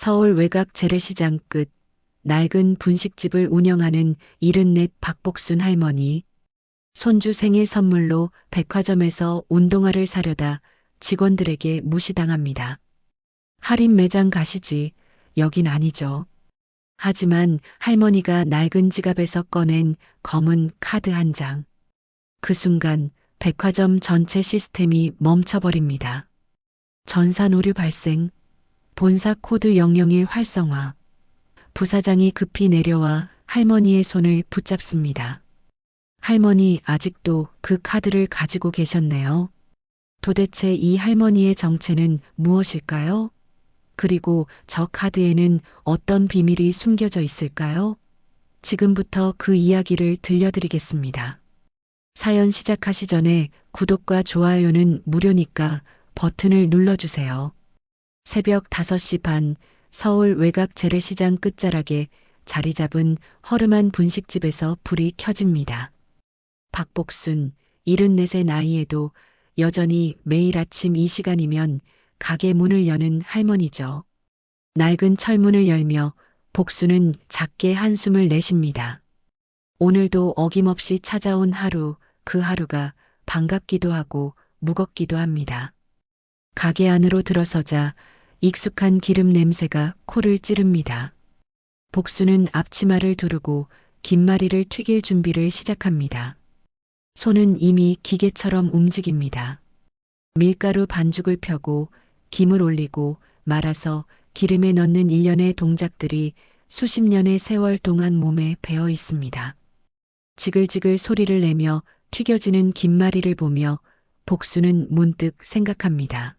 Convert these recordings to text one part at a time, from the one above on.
서울 외곽 재래시장 끝 낡은 분식집을 운영하는 74 박복순 할머니. 손주 생일 선물로 백화점에서 운동화를 사려다 직원들에게 무시당합니다. 할인 매장 가시지. 여긴 아니죠. 하지만 할머니가 낡은 지갑에서 꺼낸 검은 카드 한 장. 그 순간 백화점 전체 시스템이 멈춰버립니다. 전산 오류 발생, 본사 코드 001 활성화. 부사장이 급히 내려와 할머니의 손을 붙잡습니다. 할머니 아직도 그 카드를 가지고 계셨네요. 도대체 이 할머니의 정체는 무엇일까요? 그리고 저 카드에는 어떤 비밀이 숨겨져 있을까요? 지금부터 그 이야기를 들려드리겠습니다. 사연 시작하시 전에 구독과 좋아요는 무료니까 버튼을 눌러주세요. 새벽 5시 반 서울 외곽 재래시장 끝자락에 자리 잡은 허름한 분식집에서 불이 켜집니다. 박복순, 74의 나이에도 여전히 매일 아침 이 시간이면 가게 문을 여는 할머니죠. 낡은 철문을 열며 복순은 작게 한숨을 내쉽니다. 오늘도 어김없이 찾아온 하루, 그 하루가 반갑기도 하고 무겁기도 합니다. 가게 안으로 들어서자 익숙한 기름 냄새가 코를 찌릅니다. 복순은 앞치마를 두르고 김말이를 튀길 준비를 시작합니다. 손은 이미 기계처럼 움직입니다. 밀가루 반죽을 펴고 김을 올리고 말아서 기름에 넣는 일련의 동작들이 수십 년의 세월 동안 몸에 배어 있습니다. 지글지글 소리를 내며 튀겨지는 김말이를 보며 복수는 문득 생각합니다.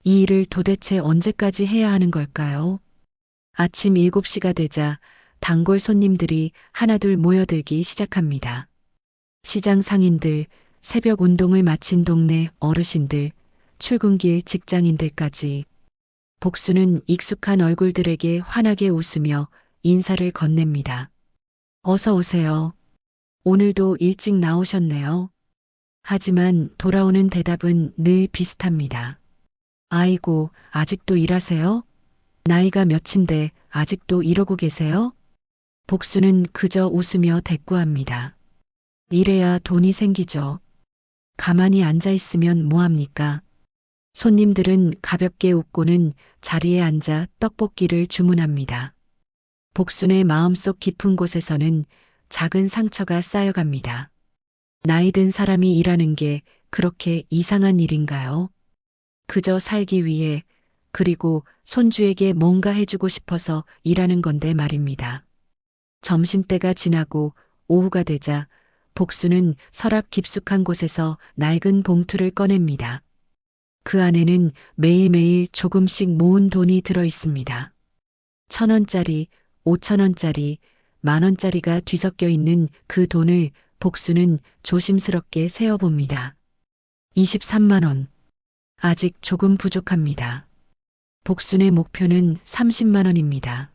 이 일을 도대체 언제까지 해야 하는 걸까요? 아침 7시가 되자 단골 손님들이 하나둘 모여들기 시작합니다. 시장 상인들, 새벽 운동을 마친 동네 어르신들, 출근길 직장인들까지. 복수는 익숙한 얼굴들에게 환하게 웃으며 인사를 건넵니다. 어서 오세요. 오늘도 일찍 나오셨네요. 하지만 돌아오는 대답은 늘 비슷합니다. 아이고, 아직도 일하세요? 나이가 몇인데 아직도 이러고 계세요? 복수는 그저 웃으며 대꾸합니다. 이래야 돈이 생기죠. 가만히 앉아 있으면 뭐합니까? 손님들은 가볍게 웃고는 자리에 앉아 떡볶이를 주문합니다. 복순의 마음속 깊은 곳에서는 작은 상처가 쌓여갑니다. 나이 든 사람이 일하는 게 그렇게 이상한 일인가요? 그저 살기 위해, 그리고 손주에게 뭔가 해주고 싶어서 일하는 건데 말입니다. 점심때가 지나고 오후가 되자 복수는 서랍 깊숙한 곳에서 낡은 봉투를 꺼냅니다. 그 안에는 매일매일 조금씩 모은 돈이 들어 있습니다. 1,000원짜리, 5,000원짜리, 10,000원짜리가 뒤섞여 있는 그 돈을 복수는 조심스럽게 세어봅니다. 23만 원. 아직 조금 부족합니다. 복순의 목표는 30만 원입니다.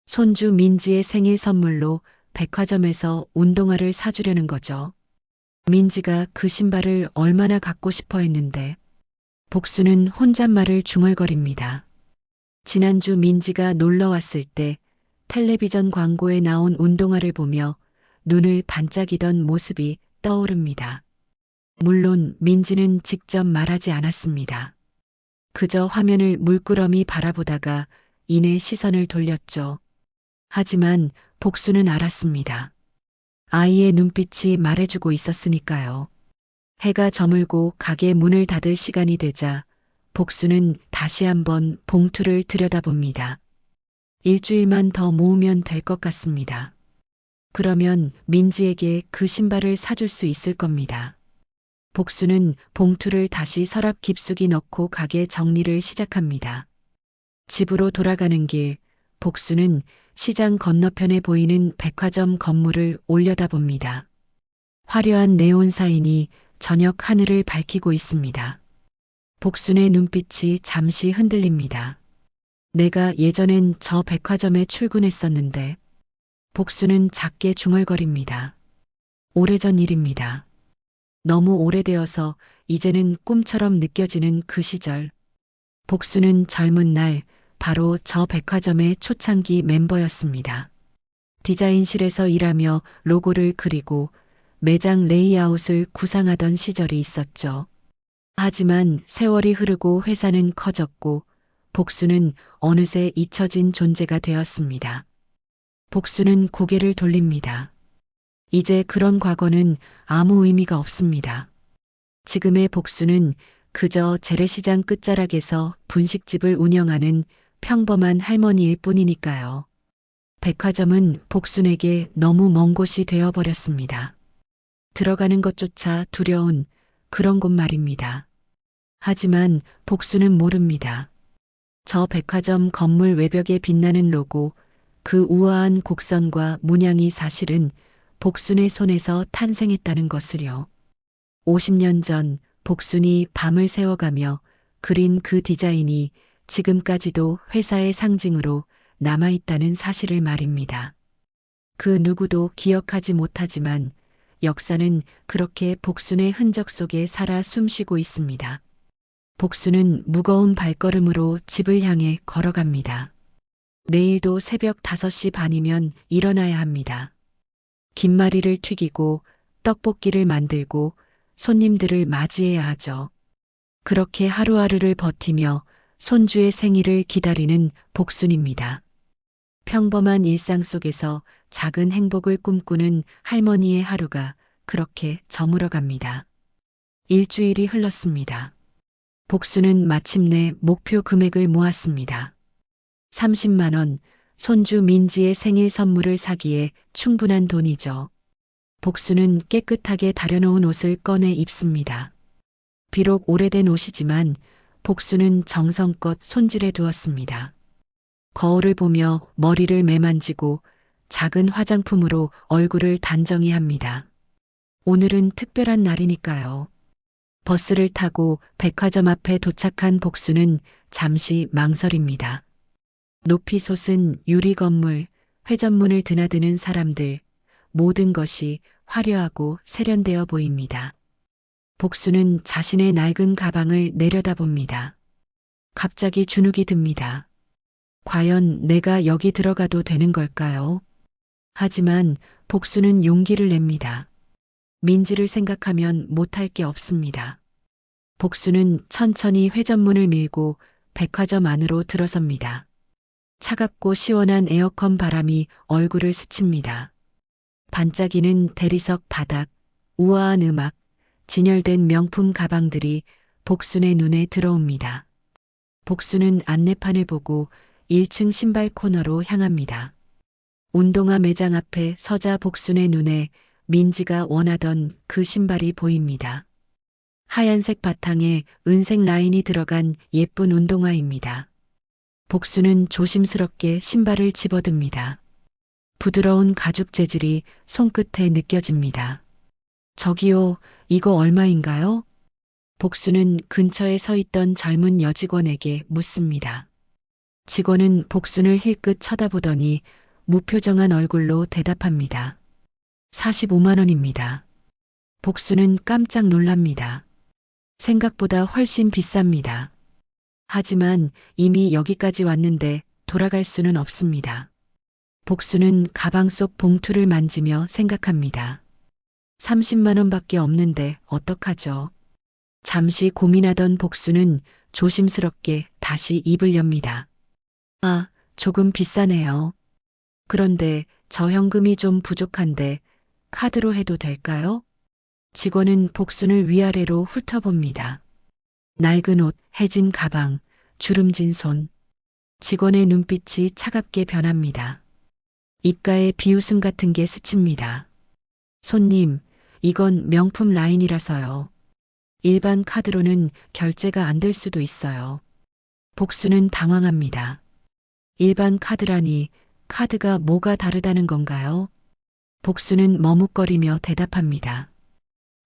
손주 민지의 생일 선물로 백화점에서 운동화를 사주려는 거죠. 민지가 그 신발을 얼마나 갖고 싶어 했는데. 복수는 혼잣말을 중얼거립니다. 지난주 민지가 놀러 왔을 때 텔레비전 광고에 나온 운동화를 보며 눈을 반짝이던 모습이 떠오릅니다. 물론 민지는 직접 말하지 않았습니다. 그저 화면을 물끄러미 바라보다가 이내 시선을 돌렸죠. 하지만 복수는 알았습니다. 아이의 눈빛이 말해주고 있었으니까요. 해가 저물고 가게 문을 닫을 시간이 되자 복수는 다시 한번 봉투를 들여다봅니다. 일주일만 더 모으면 될 것 같습니다. 그러면 민지에게 그 신발을 사줄 수 있을 겁니다. 복수는 봉투를 다시 서랍 깊숙이 넣고 가게 정리를 시작합니다. 집으로 돌아가는 길, 복수는 시장 건너편에 보이는 백화점 건물을 올려다봅니다. 화려한 네온 사인이 저녁 하늘을 밝히고 있습니다. 복순의 눈빛이 잠시 흔들립니다. 내가 예전엔 저 백화점에 출근했었는데. 복순은 작게 중얼거립니다. 오래전 일입니다. 너무 오래되어서 이제는 꿈처럼 느껴지는 그 시절. 복순은 젊은 날 바로 저 백화점의 초창기 멤버였습니다. 디자인실에서 일하며 로고를 그리고 매장 레이아웃을 구상하던 시절이 있었죠. 하지만 세월이 흐르고 회사는 커졌고 복수는 어느새 잊혀진 존재가 되었습니다. 복수는 고개를 돌립니다. 이제 그런 과거는 아무 의미가 없습니다. 지금의 복수는 그저 재래시장 끝자락에서 분식집을 운영하는 평범한 할머니일 뿐이니까요. 백화점은 복순에게 너무 먼 곳이 되어버렸습니다. 들어가는 것조차 두려운 그런 곳 말입니다. 하지만 복수는 모릅니다. 저 백화점 건물 외벽에 빛나는 로고, 그 우아한 곡선과 문양이 사실은 복순의 손에서 탄생했다는 것을요. 50년 전 복순이 밤을 새워가며 그린 그 디자인이 지금까지도 회사의 상징으로 남아있다는 사실을 말입니다. 그 누구도 기억하지 못하지만 역사는 그렇게 복순의 흔적 속에 살아 숨쉬고 있습니다. 복순은 무거운 발걸음으로 집을 향해 걸어갑니다. 내일도 새벽 5시 반이면 일어나야 합니다. 김말이를 튀기고 떡볶이를 만들고 손님들을 맞이해야 하죠. 그렇게 하루하루를 버티며 손주의 생일을 기다리는 복순입니다. 평범한 일상 속에서 작은 행복을 꿈꾸는 할머니의 하루가 그렇게 저물어 갑니다. 일주일이 흘렀습니다. 복순은 마침내 목표 금액을 모았습니다. 30만 원, 손주 민지의 생일 선물을 사기에 충분한 돈이죠. 복순은 깨끗하게 다려놓은 옷을 꺼내 입습니다. 비록 오래된 옷이지만 복순은 정성껏 손질해 두었습니다. 거울을 보며 머리를 매만지고 작은 화장품으로 얼굴을 단정히 합니다. 오늘은 특별한 날이니까요. 버스를 타고 백화점 앞에 도착한 복순은 잠시 망설입니다. 높이 솟은 유리 건물, 회전문을 드나드는 사람들, 모든 것이 화려하고 세련되어 보입니다. 복순은 자신의 낡은 가방을 내려다봅니다. 갑자기 주눅이 듭니다. 과연 내가 여기 들어가도 되는 걸까요? 하지만 복순은 용기를 냅니다. 민지를 생각하면 못할 게 없습니다. 복순은 천천히 회전문을 밀고 백화점 안으로 들어섭니다. 차갑고 시원한 에어컨 바람이 얼굴을 스칩니다. 반짝이는 대리석 바닥, 우아한 음악, 진열된 명품 가방들이 복순의 눈에 들어옵니다. 복순은 안내판을 보고 1층 신발 코너로 향합니다. 운동화 매장 앞에 서자 복순의 눈에 민지가 원하던 그 신발이 보입니다. 하얀색 바탕에 은색 라인이 들어간 예쁜 운동화입니다. 복순은 조심스럽게 신발을 집어듭니다. 부드러운 가죽 재질이 손끝에 느껴집니다. 저기요, 이거 얼마인가요? 복순은 근처에 서 있던 젊은 여직원에게 묻습니다. 직원은 복순을 힐끗 쳐다보더니 무표정한 얼굴로 대답합니다. 45만 원입니다. 복순은 깜짝 놀랍니다. 생각보다 훨씬 비쌉니다. 하지만 이미 여기까지 왔는데 돌아갈 수는 없습니다. 복순은 가방 속 봉투를 만지며 생각합니다. 30만 원밖에 없는데 어떡하죠? 잠시 고민하던 복순은 조심스럽게 다시 입을 엽니다. 아, 조금 비싸네요. 그런데 저 현금이 좀 부족한데 카드로 해도 될까요? 직원은 복순을 위아래로 훑어봅니다. 낡은 옷, 해진 가방, 주름진 손. 직원의 눈빛이 차갑게 변합니다. 입가에 비웃음 같은 게 스칩니다. 손님, 이건 명품 라인이라서요. 일반 카드로는 결제가 안 될 수도 있어요. 복순은 당황합니다. 일반 카드라니 카드가 뭐가 다르다는 건가요? 복순은 머뭇거리며 대답합니다.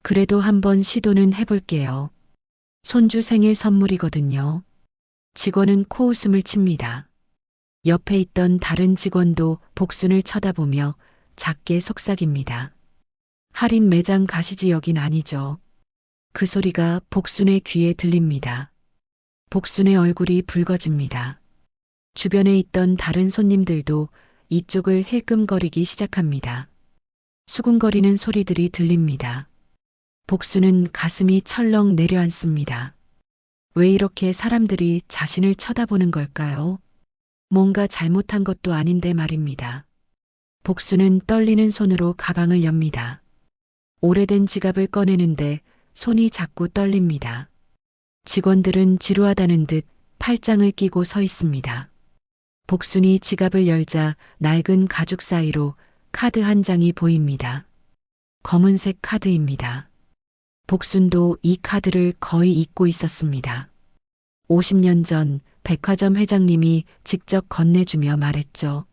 그래도 한번 시도는 해볼게요. 손주 생일 선물이거든요. 직원은 코웃음을 칩니다. 옆에 있던 다른 직원도 복순을 쳐다보며 작게 속삭입니다. 할인 매장 가시지 여긴 아니죠. 그 소리가 복순의 귀에 들립니다. 복순의 얼굴이 붉어집니다. 주변에 있던 다른 손님들도 이쪽을 힐끔거리기 시작합니다. 수군거리는 소리들이 들립니다. 복수는 가슴이 철렁 내려앉습니다. 왜 이렇게 사람들이 자신을 쳐다보는 걸까요? 뭔가 잘못한 것도 아닌데 말입니다. 복수는 떨리는 손으로 가방을 엽니다. 오래된 지갑을 꺼내는데 손이 자꾸 떨립니다. 직원들은 지루하다는 듯 팔짱을 끼고 서 있습니다. 복순이 지갑을 열자 낡은 가죽 사이로 카드 한 장이 보입니다. 검은색 카드입니다. 복순도 이 카드를 거의 잊고 있었습니다. 50년 전 백화점 회장님이 직접 건네주며 말했죠.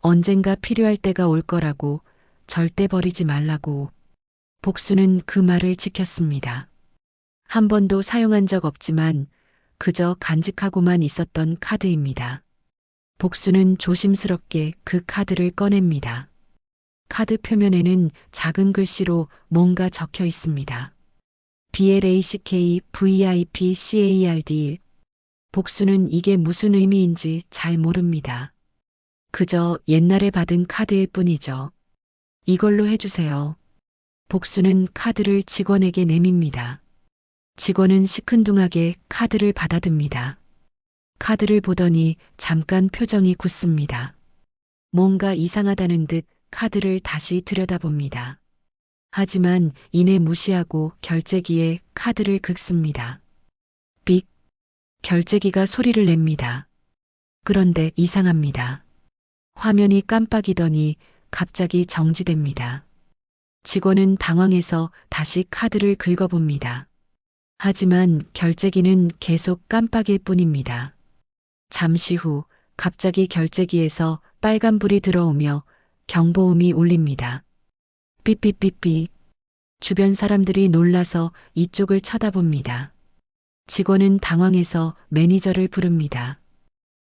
언젠가 필요할 때가 올 거라고, 절대 버리지 말라고. 복수는 그 말을 지켰습니다. 한 번도 사용한 적 없지만 그저 간직하고만 있었던 카드입니다. 복수는 조심스럽게 그 카드를 꺼냅니다. 카드 표면에는 작은 글씨로 뭔가 적혀 있습니다. BLACK VIP CARD. 복수는 이게 무슨 의미인지 잘 모릅니다. 그저 옛날에 받은 카드일 뿐이죠. 이걸로 해주세요. 복수는 카드를 직원에게 내밉니다. 직원은 시큰둥하게 카드를 받아듭니다. 카드를 보더니 잠깐 표정이 굳습니다. 뭔가 이상하다는 듯 카드를 다시 들여다봅니다. 하지만 이내 무시하고 결제기에 카드를 긁습니다. 삑! 결제기가 소리를 냅니다. 그런데 이상합니다. 화면이 깜빡이더니 갑자기 정지됩니다. 직원은 당황해서 다시 카드를 긁어봅니다. 하지만 결제기는 계속 깜빡일 뿐입니다. 잠시 후 갑자기 결제기에서 빨간불이 들어오며 경보음이 울립니다. 삐삐삐삐. 주변 사람들이 놀라서 이쪽을 쳐다봅니다. 직원은 당황해서 매니저를 부릅니다.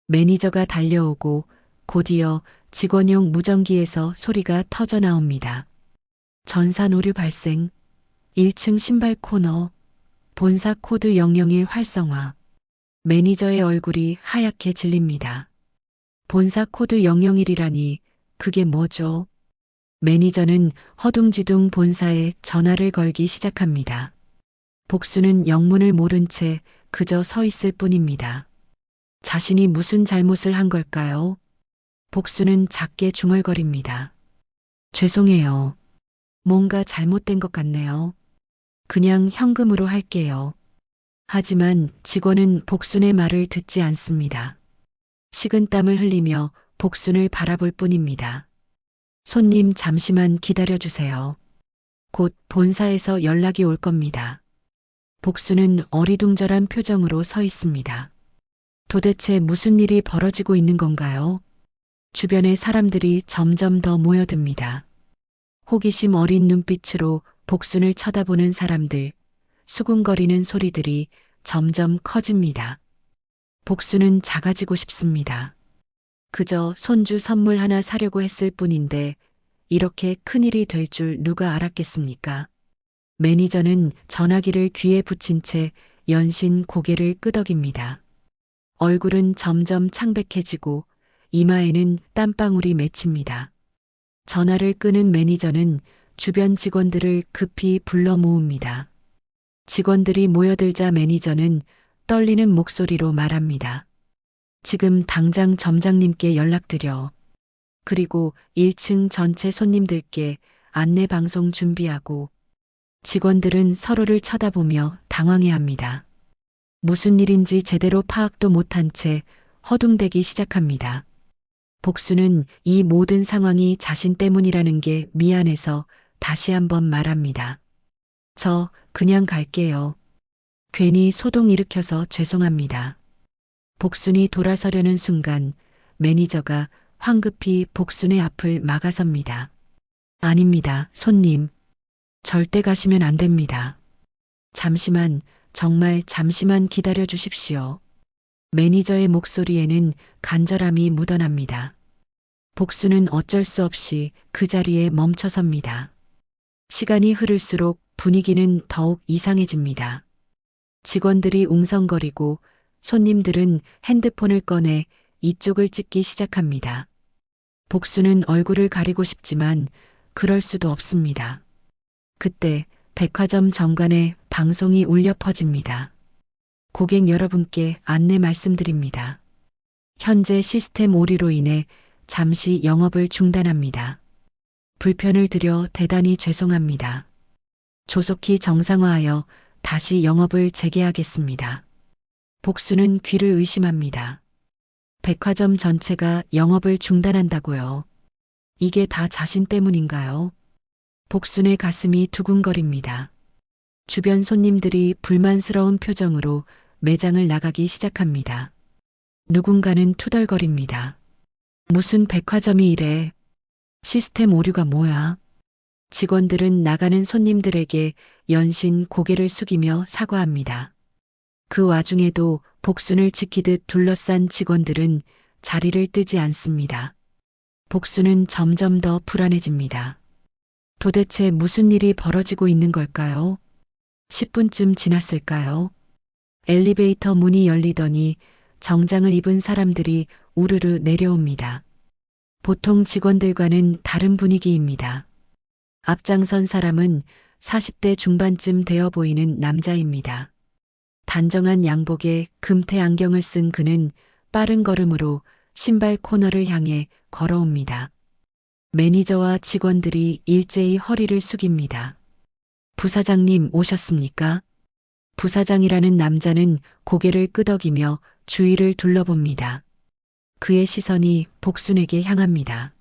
매니저가 달려오고 곧이어 직원용 무전기에서 소리가 터져 나옵니다. 전산 오류 발생. 1층 신발 코너. 본사 코드 001 활성화. 매니저의 얼굴이 하얗게 질립니다. 본사 코드 001이라니 그게 뭐죠? 매니저는 허둥지둥 본사에 전화를 걸기 시작합니다. 복수는 영문을 모른 채 그저 서 있을 뿐입니다. 자신이 무슨 잘못을 한 걸까요? 복수는 작게 중얼거립니다. 죄송해요. 뭔가 잘못된 것 같네요. 그냥 현금으로 할게요. 하지만 직원은 복순의 말을 듣지 않습니다. 식은땀을 흘리며 복순을 바라볼 뿐입니다. 손님 잠시만 기다려주세요. 곧 본사에서 연락이 올 겁니다. 복순은 어리둥절한 표정으로 서 있습니다. 도대체 무슨 일이 벌어지고 있는 건가요? 주변의 사람들이 점점 더 모여듭니다. 호기심 어린 눈빛으로 복순을 쳐다보는 사람들, 수군거리는 소리들이 점점 커집니다. 복순은 작아지고 싶습니다. 그저 손주 선물 하나 사려고 했을 뿐인데 이렇게 큰일이 될 줄 누가 알았겠습니까? 매니저는 전화기를 귀에 붙인 채 연신 고개를 끄덕입니다. 얼굴은 점점 창백해지고 이마에는 땀방울이 맺힙니다. 전화를 끄는 매니저는 주변 직원들을 급히 불러 모읍니다. 직원들이 모여들자 매니저는 떨리는 목소리로 말합니다. 지금 당장 점장님께 연락드려. 그리고 1층 전체 손님들께 안내 방송 준비하고. 직원들은 서로를 쳐다보며 당황해합니다. 무슨 일인지 제대로 파악도 못한 채 허둥대기 시작합니다. 복수는 이 모든 상황이 자신 때문이라는 게 미안해서 다시 한번 말합니다. 저 그냥 갈게요. 괜히 소동 일으켜서 죄송합니다. 복순이 돌아서려는 순간 매니저가 황급히 복순의 앞을 막아섭니다. 아닙니다, 손님. 절대 가시면 안 됩니다. 잠시만, 정말 잠시만 기다려 주십시오. 매니저의 목소리에는 간절함이 묻어납니다. 복수는 어쩔 수 없이 그 자리에 멈춰섭니다. 시간이 흐를수록 분위기는 더욱 이상해집니다. 직원들이 웅성거리고 손님들은 핸드폰을 꺼내 이쪽을 찍기 시작합니다. 복수는 얼굴을 가리고 싶지만 그럴 수도 없습니다. 그때 백화점 정관에 방송이 울려 퍼집니다. 고객 여러분께 안내 말씀드립니다. 현재 시스템 오류로 인해 잠시 영업을 중단합니다. 불편을 드려 대단히 죄송합니다. 조속히 정상화하여 다시 영업을 재개하겠습니다. 복수는 귀를 의심합니다. 백화점 전체가 영업을 중단한다고요. 이게 다 자신 때문인가요? 복순의 가슴이 두근거립니다. 주변 손님들이 불만스러운 표정으로 매장을 나가기 시작합니다. 누군가는 투덜거립니다. 무슨 백화점이 이래? 시스템 오류가 뭐야? 직원들은 나가는 손님들에게 연신 고개를 숙이며 사과합니다. 그 와중에도 복순을 지키듯 둘러싼 직원들은 자리를 뜨지 않습니다. 복순은 점점 더 불안해집니다. 도대체 무슨 일이 벌어지고 있는 걸까요? 10분쯤 지났을까요? 엘리베이터 문이 열리더니 정장을 입은 사람들이 우르르 내려옵니다. 보통 직원들과는 다른 분위기입니다. 앞장선 사람은 40대 중반쯤 되어 보이는 남자입니다. 단정한 양복에 금태 안경을 쓴 그는 빠른 걸음으로 신발 코너를 향해 걸어옵니다. 매니저와 직원들이 일제히 허리를 숙입니다. 부사장님 오셨습니까? 부사장이라는 남자는 고개를 끄덕이며 주위를 둘러봅니다. 그의 시선이 복순에게 향합니다.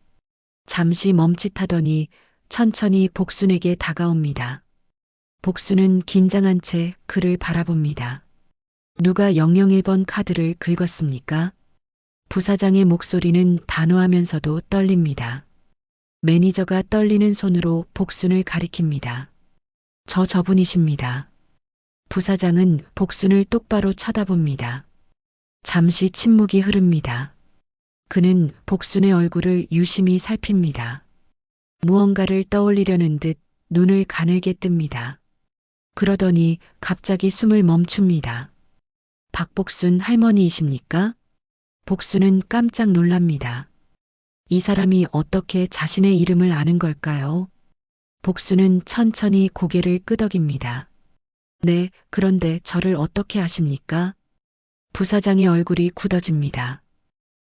잠시 멈칫하더니 천천히 복순에게 다가옵니다. 복순은 긴장한 채 그를 바라봅니다. 누가 001번 카드를 긁었습니까? 부사장의 목소리는 단호하면서도 떨립니다. 매니저가 떨리는 손으로 복순을 가리킵니다. 저분이십니다. 부사장은 복순을 똑바로 쳐다봅니다. 잠시 침묵이 흐릅니다. 그는 복순의 얼굴을 유심히 살핍니다. 무언가를 떠올리려는 듯 눈을 가늘게 뜹니다. 그러더니 갑자기 숨을 멈춥니다. 박복순 할머니이십니까? 복순은 깜짝 놀랍니다. 이 사람이 어떻게 자신의 이름을 아는 걸까요? 복순은 천천히 고개를 끄덕입니다. 네, 그런데 저를 어떻게 아십니까? 부사장의 얼굴이 굳어집니다.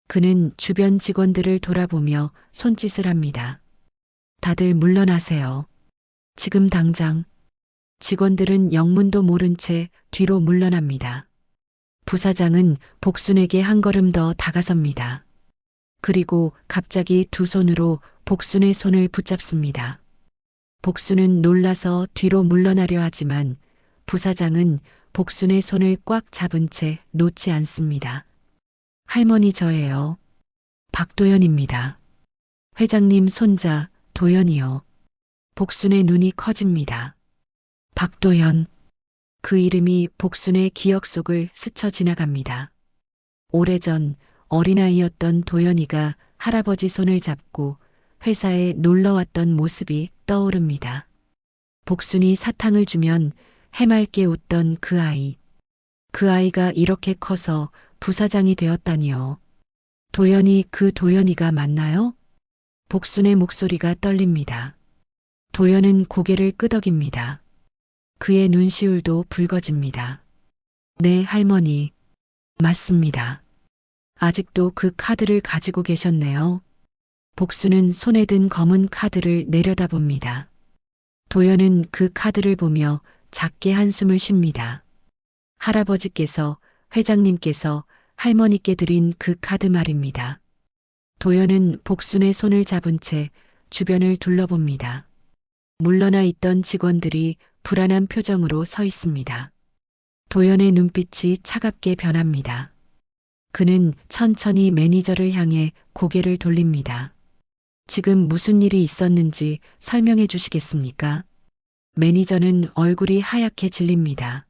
그는 주변 직원들을 돌아보며 손짓을 합니다. 다들 물러나세요. 지금 당장. 직원들은 영문도 모른 채 뒤로 물러납니다. 부사장은 복순에게 한 걸음 더 다가섭니다. 그리고 갑자기 두 손으로 복순의 손을 붙잡습니다. 복순은 놀라서 뒤로 물러나려 하지만 부사장은 복순의 손을 꽉 잡은 채 놓지 않습니다. 할머니 저예요. 박도연입니다. 회장님 손자 도연이요. 복순의 눈이 커집니다. 박도연. 그 이름이 복순의 기억 속을 스쳐 지나갑니다. 오래전 어린아이였던 도연이가 할아버지 손을 잡고 회사에 놀러 왔던 모습이 떠오릅니다. 복순이 사탕을 주면 해맑게 웃던 그 아이. 그 아이가 이렇게 커서 부사장이 되었다니요. 도연이 그 도연이가 맞나요? 복순의 목소리가 떨립니다. 도연은 고개를 끄덕입니다. 그의 눈시울도 붉어집니다. 네, 할머니. 맞습니다. 아직도 그 카드를 가지고 계셨네요. 복순은 손에 든 검은 카드를 내려다봅니다. 도연은 그 카드를 보며 작게 한숨을 쉽니다. 할아버지께서, 회장님께서 할머니께 드린 그 카드 말입니다. 도연은 복순의 손을 잡은 채 주변을 둘러봅니다. 물러나 있던 직원들이 불안한 표정으로 서 있습니다. 도연의 눈빛이 차갑게 변합니다. 그는 천천히 매니저를 향해 고개를 돌립니다. 지금 무슨 일이 있었는지 설명해 주시겠습니까? 매니저는 얼굴이 하얗게 질립니다.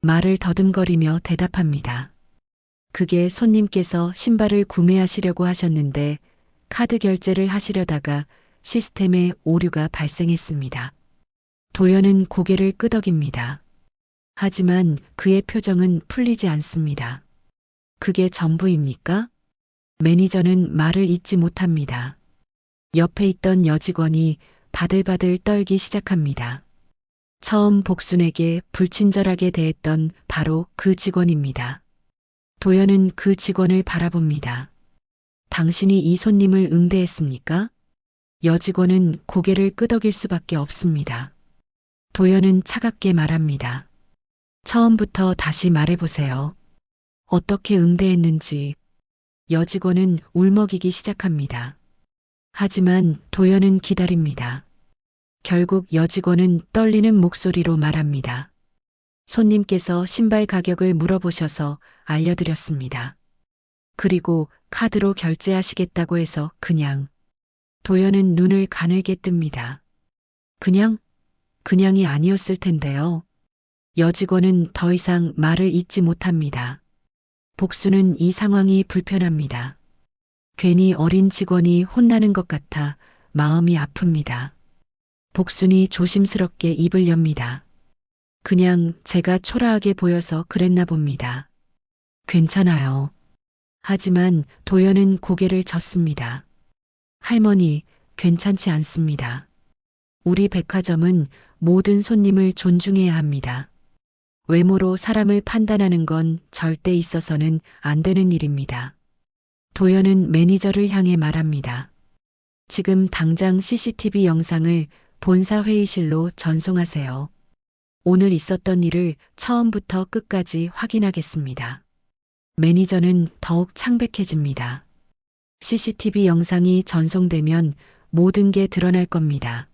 말을 더듬거리며 대답합니다. 그게 손님께서 신발을 구매하시려고 하셨는데 카드 결제를 하시려다가 시스템에 오류가 발생했습니다. 도연은 고개를 끄덕입니다. 하지만 그의 표정은 풀리지 않습니다. 그게 전부입니까? 매니저는 말을 잇지 못합니다. 옆에 있던 여직원이 바들바들 떨기 시작합니다. 처음 복순에게 불친절하게 대했던 바로 그 직원입니다. 도연은 그 직원을 바라봅니다. 당신이 이 손님을 응대했습니까? 여직원은 고개를 끄덕일 수밖에 없습니다. 도연은 차갑게 말합니다. 처음부터 다시 말해보세요. 어떻게 응대했는지. 여직원은 울먹이기 시작합니다. 하지만 도연은 기다립니다. 결국 여직원은 떨리는 목소리로 말합니다. 손님께서 신발 가격을 물어보셔서 알려드렸습니다. 그리고 카드로 결제하시겠다고 해서 그냥. 도연은 눈을 가늘게 뜹니다. 그냥이 아니었을 텐데요. 여직원은 더 이상 말을 잇지 못합니다. 복수는 이 상황이 불편합니다. 괜히 어린 직원이 혼나는 것 같아 마음이 아픕니다. 복순이 조심스럽게 입을 엽니다. 그냥 제가 초라하게 보여서 그랬나 봅니다. 괜찮아요. 하지만 도연은 고개를 젓습니다. 할머니, 괜찮지 않습니다. 우리 백화점은 모든 손님을 존중해야 합니다. 외모로 사람을 판단하는 건 절대 있어서는 안 되는 일입니다. 도연은 매니저를 향해 말합니다. 지금 당장 CCTV 영상을 본사 회의실로 전송하세요. 오늘 있었던 일을 처음부터 끝까지 확인하겠습니다. 매니저는 더욱 창백해집니다. CCTV 영상이 전송되면 모든 게 드러날 겁니다.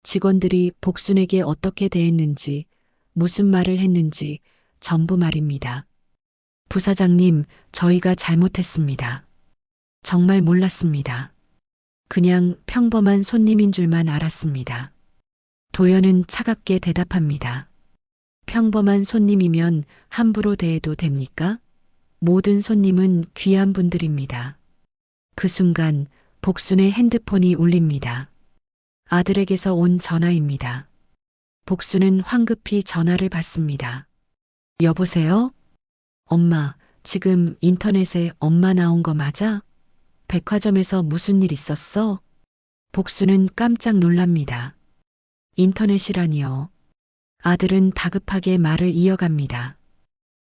직원들이 복순에게 어떻게 대했는지, 무슨 말을 했는지 전부 말입니다. 부사장님, 저희가 잘못했습니다. 정말 몰랐습니다. 그냥 평범한 손님인 줄만 알았습니다. 도연은 차갑게 대답합니다. 평범한 손님이면 함부로 대해도 됩니까? 모든 손님은 귀한 분들입니다. 그 순간 복순의 핸드폰이 울립니다. 아들에게서 온 전화입니다. 복순은 황급히 전화를 받습니다. 여보세요? 엄마, 지금 인터넷에 엄마 나온 거 맞아? 백화점에서 무슨 일 있었어? 복순은 깜짝 놀랍니다. 인터넷이라니요. 아들은 다급하게 말을 이어갑니다.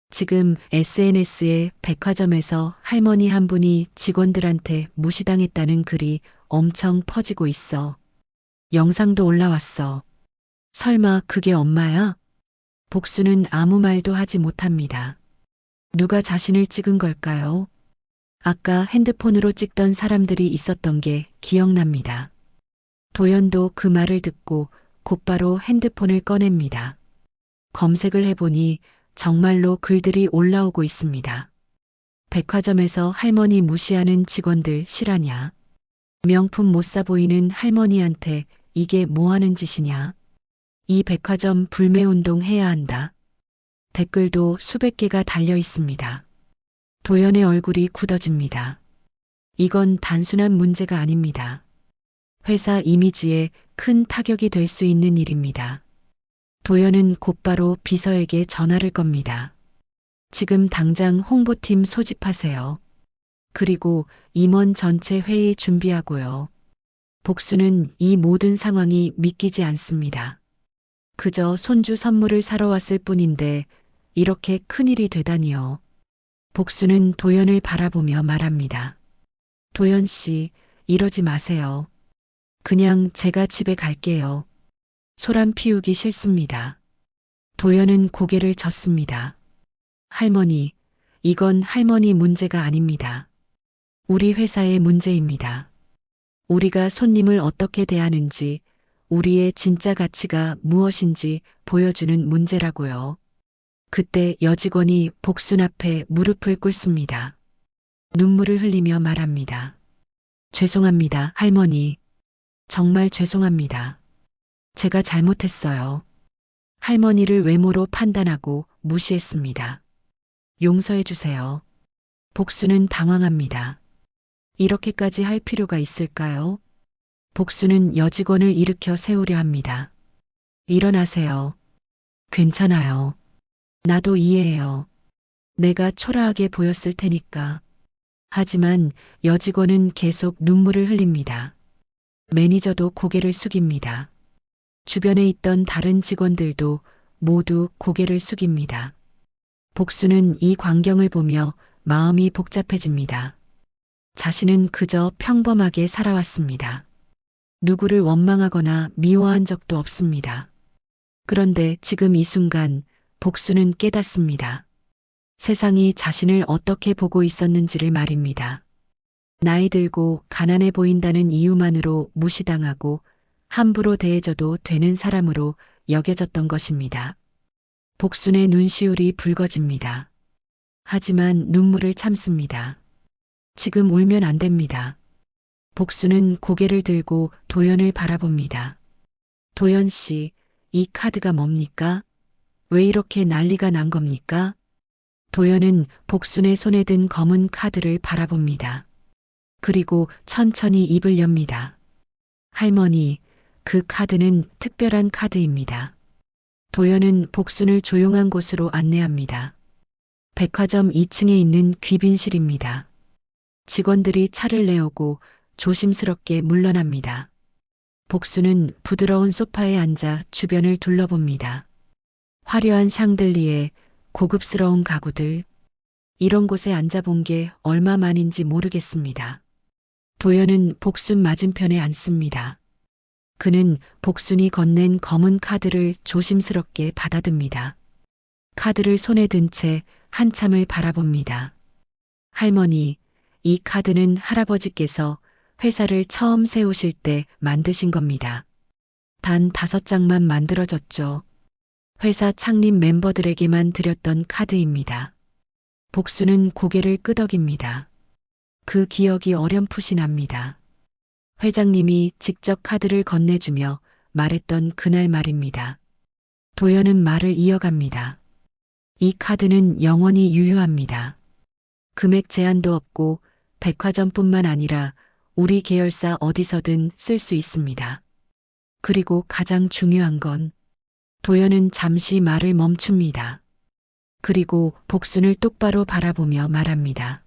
지금 SNS에 백화점에서 할머니 한 분이 직원들한테 무시당했다는 글이 엄청 퍼지고 있어. 영상도 올라왔어. 설마 그게 엄마야? 복수는 아무 말도 하지 못합니다. 누가 자신을 찍은 걸까요? 아까 핸드폰으로 찍던 사람들이 있었던 게 기억납니다. 도연도 그 말을 듣고 곧바로 핸드폰을 꺼냅니다. 검색을 해보니 정말로 글들이 올라오고 있습니다. 백화점에서 할머니 무시하는 직원들 실화냐? 명품 못 사 보이는 할머니한테 이게 뭐 하는 짓이냐? 이 백화점 불매운동 해야 한다. 댓글도 수백 개가 달려 있습니다. 도연의 얼굴이 굳어집니다. 이건 단순한 문제가 아닙니다. 회사 이미지에 큰 타격이 될 수 있는 일입니다. 도연은 곧바로 비서에게 전화를 겁니다. 지금 당장 홍보팀 소집하세요. 그리고 임원 전체 회의 준비하고요. 복수는 이 모든 상황이 믿기지 않습니다. 그저 손주 선물을 사러 왔을 뿐인데 이렇게 큰일이 되다니요. 복수는 도연을 바라보며 말합니다. 도연 씨, 이러지 마세요. 그냥 제가 집에 갈게요. 소란 피우기 싫습니다. 도연은 고개를 젓습니다. 할머니, 이건 할머니 문제가 아닙니다. 우리 회사의 문제입니다. 우리가 손님을 어떻게 대하는지, 우리의 진짜 가치가 무엇인지 보여주는 문제라고요. 그때 여직원이 복순 앞에 무릎을 꿇습니다. 눈물을 흘리며 말합니다. 죄송합니다, 할머니. 정말 죄송합니다. 제가 잘못했어요. 할머니를 외모로 판단하고 무시했습니다. 용서해 주세요. 복수는 당황합니다. 이렇게까지 할 필요가 있을까요? 복수는 여직원을 일으켜 세우려 합니다. 일어나세요. 괜찮아요. 나도 이해해요. 내가 초라하게 보였을 테니까. 하지만 여직원은 계속 눈물을 흘립니다. 매니저도 고개를 숙입니다. 주변에 있던 다른 직원들도 모두 고개를 숙입니다. 복수는 이 광경을 보며 마음이 복잡해집니다. 자신은 그저 평범하게 살아왔습니다. 누구를 원망하거나 미워한 적도 없습니다. 그런데 지금 이 순간 복수는 깨닫습니다. 세상이 자신을 어떻게 보고 있었는지를 말입니다. 나이 들고 가난해 보인다는 이유만으로 무시당하고 함부로 대해줘도 되는 사람으로 여겨졌던 것입니다. 복순의 눈시울이 붉어집니다. 하지만 눈물을 참습니다. 지금 울면 안 됩니다. 복수는 고개를 들고 도연을 바라봅니다. 도연 씨, 이 카드가 뭡니까? 왜 이렇게 난리가 난 겁니까? 도연은 복순의 손에 든 검은 카드를 바라봅니다. 그리고 천천히 입을 엽니다. 할머니, 그 카드는 특별한 카드입니다. 도연은 복순을 조용한 곳으로 안내합니다. 백화점 2층에 있는 귀빈실입니다. 직원들이 차를 내오고 조심스럽게 물러납니다. 복수는 부드러운 소파에 앉아 주변을 둘러봅니다. 화려한 샹들리에 고급스러운 가구들. 이런 곳에 앉아본 게 얼마만인지 모르겠습니다. 도연은 복순 맞은편에 앉습니다. 그는 복순이 건넨 검은 카드를 조심스럽게 받아듭니다. 카드를 손에 든 채 한참을 바라봅니다. 할머니, 이 카드는 할아버지께서 회사를 처음 세우실 때 만드신 겁니다. 단 5장만 만들어졌죠. 회사 창립 멤버들에게만 드렸던 카드입니다. 복수는 고개를 끄덕입니다. 그 기억이 어렴풋이 납니다. 회장님이 직접 카드를 건네주며 말했던 그날 말입니다. 도연은 말을 이어갑니다. 이 카드는 영원히 유효합니다. 금액 제한도 없고 백화점뿐만 아니라 우리 계열사 어디서든 쓸 수 있습니다. 그리고 가장 중요한 건 도연은 잠시 말을 멈춥니다. 그리고 복순을 똑바로 바라보며 말합니다.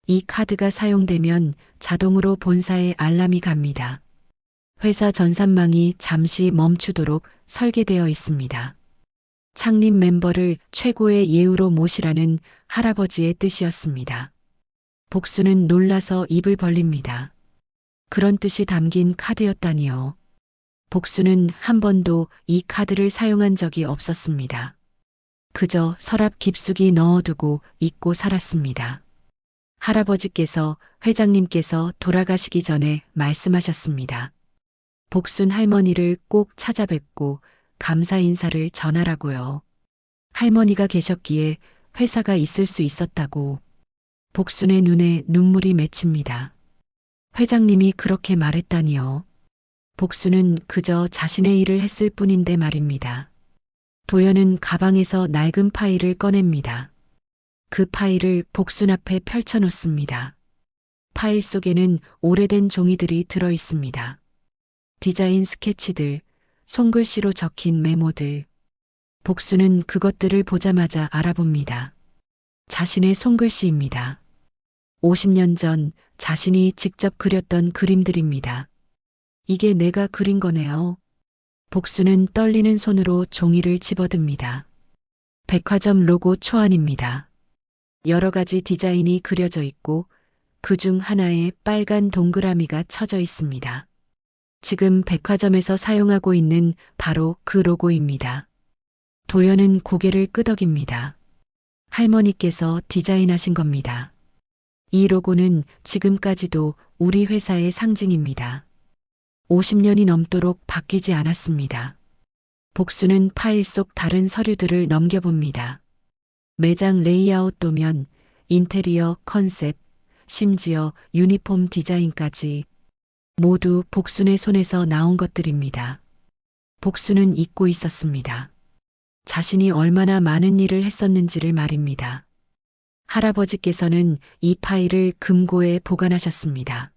이 카드가 사용되면 자동으로 본사에 알람이 갑니다. 회사 전산망이 잠시 멈추도록 설계되어 있습니다. 창립 멤버를 최고의 예우로 모시라는 할아버지의 뜻이었습니다. 복수는 놀라서 입을 벌립니다. 그런 뜻이 담긴 카드였다니요. 복수는 한 번도 이 카드를 사용한 적이 없었습니다. 그저 서랍 깊숙이 넣어두고 잊고 살았습니다. 할아버지께서 회장님께서 돌아가시기 전에 말씀하셨습니다. 복순 할머니를 꼭 찾아뵙고 감사 인사를 전하라고요. 할머니가 계셨기에 회사가 있을 수 있었다고. 복순의 눈에 눈물이 맺힙니다. 회장님이 그렇게 말했다니요. 복순은 그저 자신의 일을 했을 뿐인데 말입니다. 도연은 가방에서 낡은 파일을 꺼냅니다. 그 파일을 복순 앞에 펼쳐놓습니다. 파일 속에는 오래된 종이들이 들어 있습니다. 디자인 스케치들, 손글씨로 적힌 메모들. 복순은 그것들을 보자마자 알아봅니다. 자신의 손글씨입니다. 50년 전 자신이 직접 그렸던 그림들입니다. 이게 내가 그린 거네요. 복순은 떨리는 손으로 종이를 집어듭니다. 백화점 로고 초안입니다. 여러 가지 디자인이 그려져 있고 그중 하나에 빨간 동그라미가 쳐져 있습니다. 지금 백화점에서 사용하고 있는 바로 그 로고입니다. 도연은 고개를 끄덕입니다. 할머니께서 디자인하신 겁니다. 이 로고는 지금까지도 우리 회사의 상징입니다. 50년이 넘도록 바뀌지 않았습니다. 복수는 파일 속 다른 서류들을 넘겨봅니다. 매장 레이아웃 도면, 인테리어 컨셉, 심지어 유니폼 디자인까지 모두 복순의 손에서 나온 것들입니다. 복순은 잊고 있었습니다. 자신이 얼마나 많은 일을 했었는지를 말입니다. 할아버지께서는 이 파일을 금고에 보관하셨습니다.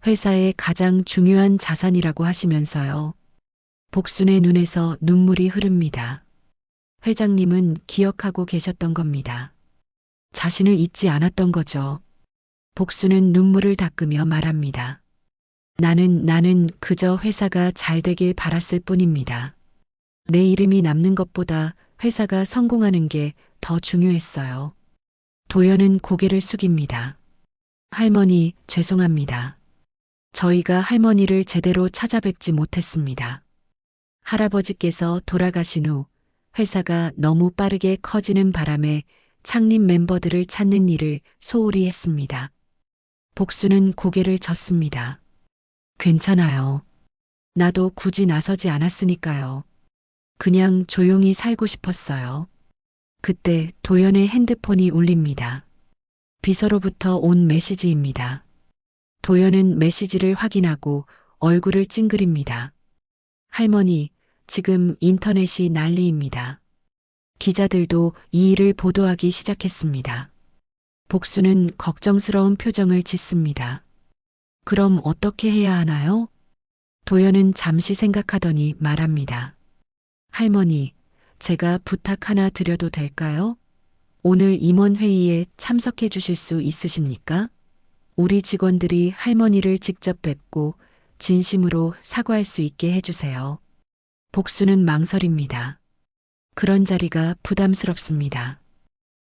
회사의 가장 중요한 자산이라고 하시면서요. 복순의 눈에서 눈물이 흐릅니다. 회장님은 기억하고 계셨던 겁니다. 자신을 잊지 않았던 거죠. 복수는 눈물을 닦으며 말합니다. 나는 그저 회사가 잘 되길 바랐을 뿐입니다. 내 이름이 남는 것보다 회사가 성공하는 게 더 중요했어요. 도연은 고개를 숙입니다. 할머니, 죄송합니다. 저희가 할머니를 제대로 찾아뵙지 못했습니다. 할아버지께서 돌아가신 후 회사가 너무 빠르게 커지는 바람에 창립 멤버들을 찾는 일을 소홀히 했습니다. 복수는 고개를 젓습니다. 괜찮아요. 나도 굳이 나서지 않았으니까요. 그냥 조용히 살고 싶었어요. 그때 도연의 핸드폰이 울립니다. 비서로부터 온 메시지입니다. 도연은 메시지를 확인하고 얼굴을 찡그립니다. 할머니, 지금 인터넷이 난리입니다. 기자들도 이 일을 보도하기 시작했습니다. 복수는 걱정스러운 표정을 짓습니다. 그럼 어떻게 해야 하나요? 도연은 잠시 생각하더니 말합니다. 할머니, 제가 부탁 하나 드려도 될까요? 오늘 임원회의에 참석해 주실 수 있으십니까? 우리 직원들이 할머니를 직접 뵙고 진심으로 사과할 수 있게 해주세요. 복수는 망설입니다. 그런 자리가 부담스럽습니다.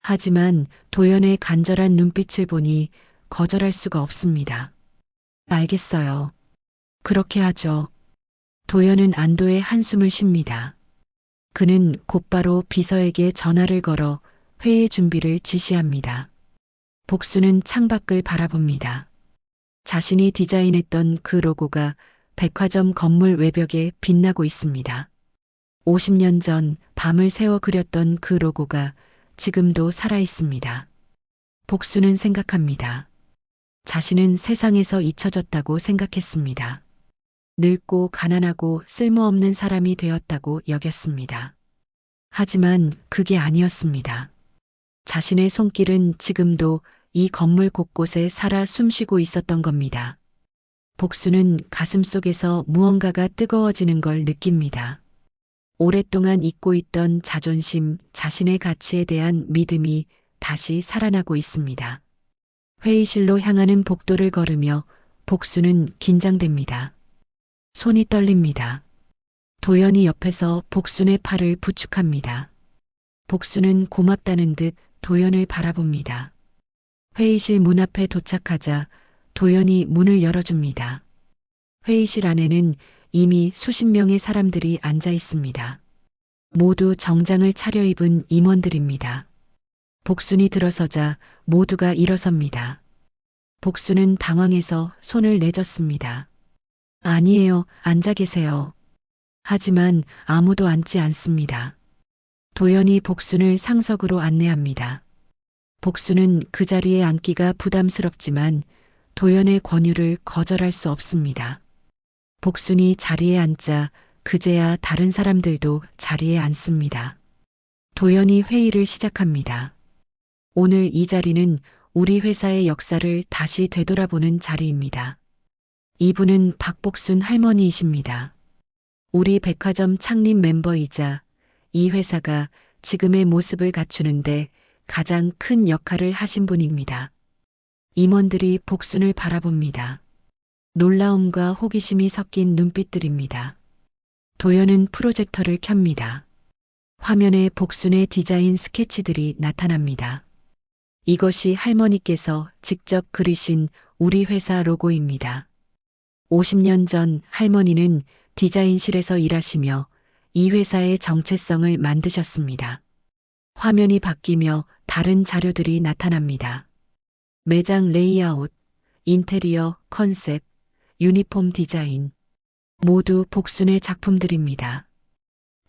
하지만 도연의 간절한 눈빛을 보니 거절할 수가 없습니다. 알겠어요. 그렇게 하죠. 도연은 안도의 한숨을 쉽니다. 그는 곧바로 비서에게 전화를 걸어 회의 준비를 지시합니다. 복수는 창밖을 바라봅니다. 자신이 디자인했던 그 로고가 백화점 건물 외벽에 빛나고 있습니다. 50년 전 밤을 새워 그렸던 그 로고가 지금도 살아 있습니다. 복수는 생각합니다. 자신은 세상에서 잊혀졌다고 생각했습니다. 늙고 가난하고 쓸모없는 사람이 되었다고 여겼습니다. 하지만 그게 아니었습니다. 자신의 손길은 지금도 이 건물 곳곳에 살아 숨쉬고 있었던 겁니다. 복수는 가슴속에서 무언가가 뜨거워지는 걸 느낍니다. 오랫동안 잊고 있던 자존심, 자신의 가치에 대한 믿음이 다시 살아나고 있습니다. 회의실로 향하는 복도를 걸으며 복수는 긴장됩니다. 손이 떨립니다. 도연이 옆에서 복순의 팔을 부축합니다. 복수는 고맙다는 듯 도연을 바라봅니다. 회의실 문 앞에 도착하자 도연이 문을 열어줍니다. 회의실 안에는 이미 수십 명의 사람들이 앉아 있습니다. 모두 정장을 차려입은 임원들입니다. 복순이 들어서자 모두가 일어섭니다. 복수는 당황해서 손을 내젓습니다. 아니에요, 앉아 계세요. 하지만 아무도 앉지 않습니다. 도연이 복순을 상석으로 안내합니다. 복수는 그 자리에 앉기가 부담스럽지만 도연의 권유를 거절할 수 없습니다. 복순이 자리에 앉자 그제야 다른 사람들도 자리에 앉습니다. 도연이 회의를 시작합니다. 오늘 이 자리는 우리 회사의 역사를 다시 되돌아보는 자리입니다. 이분은 박복순 할머니이십니다. 우리 백화점 창립 멤버이자 이 회사가 지금의 모습을 갖추는데 가장 큰 역할을 하신 분입니다. 임원들이 복순을 바라봅니다. 놀라움과 호기심이 섞인 눈빛들입니다. 도연은 프로젝터를 켭니다. 화면에 복순의 디자인 스케치들이 나타납니다. 이것이 할머니께서 직접 그리신 우리 회사 로고입니다. 50년 전 할머니는 디자인실에서 일하시며 이 회사의 정체성을 만드셨습니다. 화면이 바뀌며 다른 자료들이 나타납니다. 매장 레이아웃, 인테리어, 컨셉, 유니폼 디자인, 모두 복순의 작품들입니다.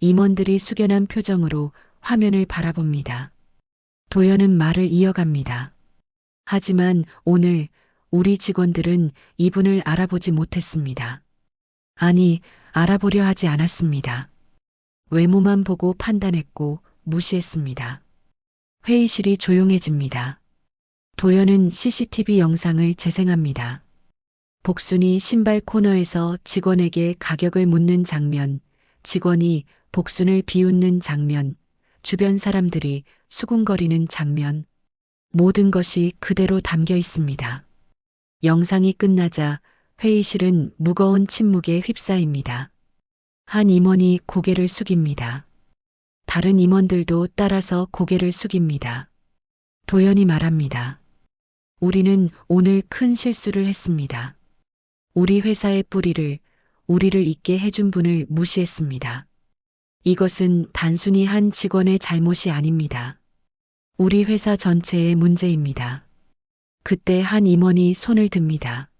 임원들이 숙연한 표정으로 화면을 바라봅니다. 도연은 말을 이어갑니다. 하지만 오늘 우리 직원들은 이분을 알아보지 못했습니다. 아니, 알아보려 하지 않았습니다. 외모만 보고 판단했고 무시했습니다. 회의실이 조용해집니다. 도연은 CCTV 영상을 재생합니다. 복순이 신발 코너에서 직원에게 가격을 묻는 장면, 직원이 복순을 비웃는 장면, 주변 사람들이 수군거리는 장면. 모든 것이 그대로 담겨 있습니다. 영상이 끝나자 회의실은 무거운 침묵에 휩싸입니다. 한 임원이 고개를 숙입니다. 다른 임원들도 따라서 고개를 숙입니다. 도연이 말합니다. 우리는 오늘 큰 실수를 했습니다. 우리 회사의 뿌리를, 우리를 있게 해준 분을 무시했습니다. 이것은 단순히 한 직원의 잘못이 아닙니다. 우리 회사 전체의 문제입니다. 그때 한 임원이 손을 듭니다.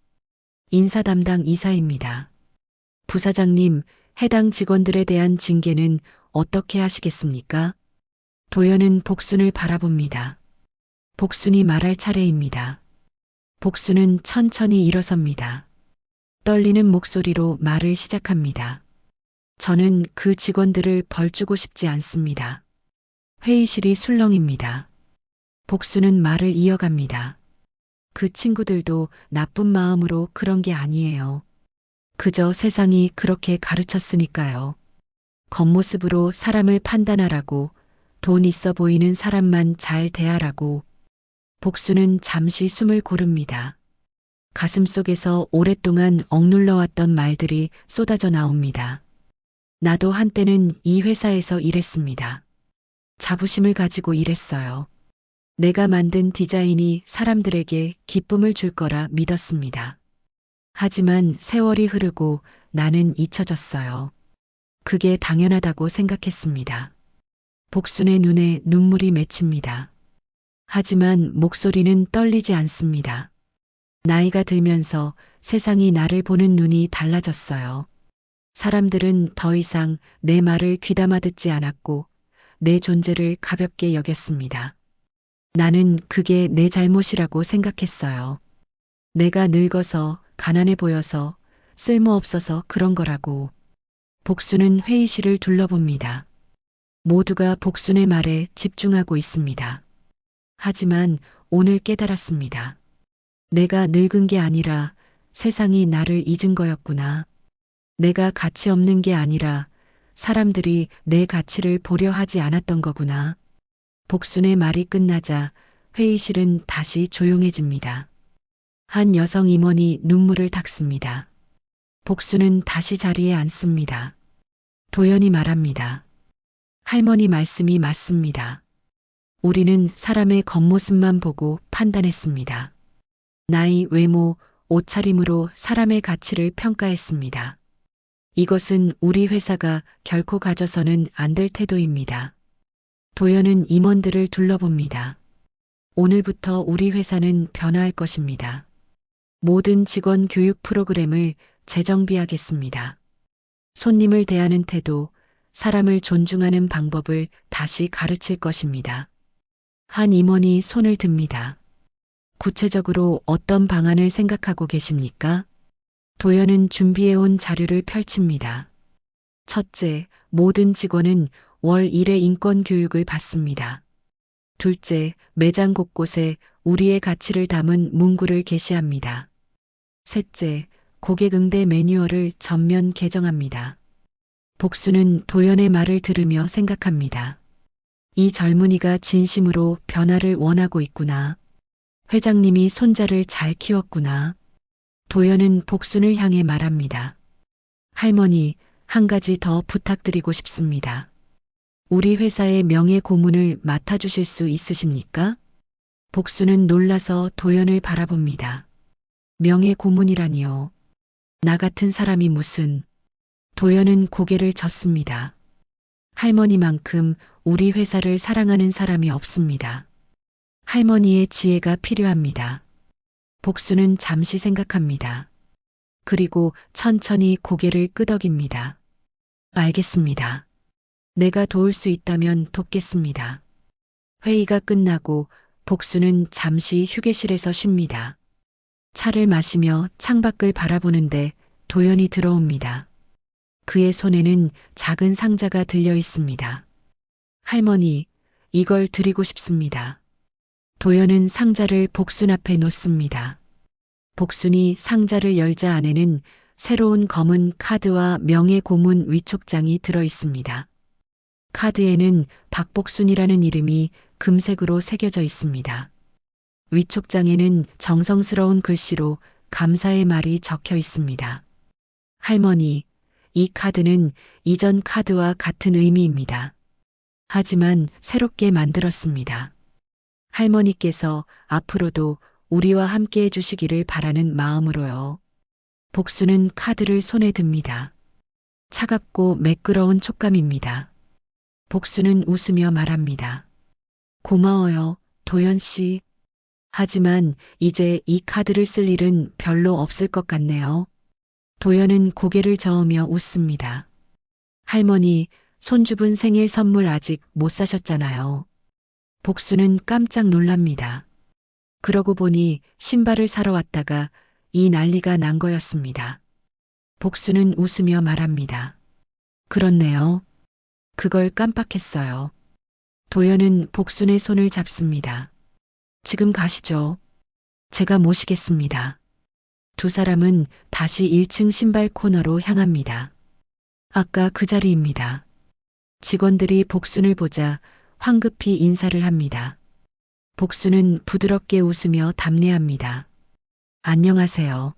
인사 담당 이사입니다. 부사장님, 해당 직원들에 대한 징계는 어떻게 하시겠습니까? 도연은 복순을 바라봅니다. 복순이 말할 차례입니다. 복순은 천천히 일어섭니다. 떨리는 목소리로 말을 시작합니다. 저는 그 직원들을 벌주고 싶지 않습니다. 회의실이 술렁입니다. 복순은 말을 이어갑니다. 그 친구들도 나쁜 마음으로 그런 게 아니에요. 그저 세상이 그렇게 가르쳤으니까요. 겉모습으로 사람을 판단하라고, 돈 있어 보이는 사람만 잘 대하라고. 복순은 잠시 숨을 고릅니다. 가슴속에서 오랫동안 억눌러왔던 말들이 쏟아져 나옵니다. 나도 한때는 이 회사에서 일했습니다. 자부심을 가지고 일했어요. 내가 만든 디자인이 사람들에게 기쁨을 줄 거라 믿었습니다. 하지만 세월이 흐르고 나는 잊혀졌어요. 그게 당연하다고 생각했습니다. 복순의 눈에 눈물이 맺힙니다. 하지만 목소리는 떨리지 않습니다. 나이가 들면서 세상이 나를 보는 눈이 달라졌어요. 사람들은 더 이상 내 말을 귀담아 듣지 않았고 내 존재를 가볍게 여겼습니다. 나는 그게 내 잘못이라고 생각했어요. 내가 늙어서 가난해 보여서 쓸모없어서 그런 거라고. 복순은 회의실을 둘러봅니다. 모두가 복순의 말에 집중하고 있습니다. 하지만 오늘 깨달았습니다. 내가 늙은 게 아니라 세상이 나를 잊은 거였구나. 내가 가치 없는 게 아니라 사람들이 내 가치를 보려 하지 않았던 거구나. 복순의 말이 끝나자 회의실은 다시 조용해집니다. 한 여성 임원이 눈물을 닦습니다. 복순은 다시 자리에 앉습니다. 도연이 말합니다. 할머니 말씀이 맞습니다. 우리는 사람의 겉모습만 보고 판단했습니다. 나이, 외모, 옷차림으로 사람의 가치를 평가했습니다. 이것은 우리 회사가 결코 가져서는 안 될 태도입니다. 도연은 임원들을 둘러봅니다. 오늘부터 우리 회사는 변화할 것입니다. 모든 직원 교육 프로그램을 재정비하겠습니다. 손님을 대하는 태도, 사람을 존중하는 방법을 다시 가르칠 것입니다. 한 임원이 손을 듭니다. 구체적으로 어떤 방안을 생각하고 계십니까? 도연은 준비해온 자료를 펼칩니다. 첫째, 모든 직원은 월 1회 인권 교육을 받습니다. 둘째, 매장 곳곳에 우리의 가치를 담은 문구를 게시합니다. 셋째, 고객 응대 매뉴얼을 전면 개정합니다. 복수는 도연의 말을 들으며 생각합니다. 이 젊은이가 진심으로 변화를 원하고 있구나. 회장님이 손자를 잘 키웠구나. 도연은 복순을 향해 말합니다. 할머니, 한 가지 더 부탁드리고 싶습니다. 우리 회사의 명예 고문을 맡아주실 수 있으십니까? 복순은 놀라서 도연을 바라봅니다. 명예 고문이라니요. 나 같은 사람이 무슨. 도연은 고개를 젓습니다. 할머니만큼 우리 회사를 사랑하는 사람이 없습니다. 할머니의 지혜가 필요합니다. 복순은 잠시 생각합니다. 그리고 천천히 고개를 끄덕입니다. 알겠습니다. 내가 도울 수 있다면 돕겠습니다. 회의가 끝나고 복순은 잠시 휴게실에서 쉽니다. 차를 마시며 창밖을 바라보는데 도연이 들어옵니다. 그의 손에는 작은 상자가 들려 있습니다. 할머니, 이걸 드리고 싶습니다. 도연은 상자를 복순 앞에 놓습니다. 복순이 상자를 열자 안에는 새로운 검은 카드와 명예 고문 위촉장이 들어 있습니다. 카드에는 박복순이라는 이름이 금색으로 새겨져 있습니다. 위촉장에는 정성스러운 글씨로 감사의 말이 적혀 있습니다. 할머니, 이 카드는 이전 카드와 같은 의미입니다. 하지만 새롭게 만들었습니다. 할머니께서 앞으로도 우리와 함께 해주시기를 바라는 마음으로요. 복수는 카드를 손에 듭니다. 차갑고 매끄러운 촉감입니다. 복수는 웃으며 말합니다. 고마워요, 도연 씨. 하지만 이제 이 카드를 쓸 일은 별로 없을 것 같네요. 도연은 고개를 저으며 웃습니다. 할머니, 손주분 생일 선물 아직 못 사셨잖아요. 복수는 깜짝 놀랍니다. 그러고 보니 신발을 사러 왔다가 이 난리가 난 거였습니다. 복수는 웃으며 말합니다. 그렇네요. 그걸 깜빡했어요. 도연은 복순의 손을 잡습니다. 지금 가시죠. 제가 모시겠습니다. 두 사람은 다시 1층 신발 코너로 향합니다. 아까 그 자리입니다. 직원들이 복순을 보자 황급히 인사를 합니다. 복순은 부드럽게 웃으며 답례합니다. 안녕하세요.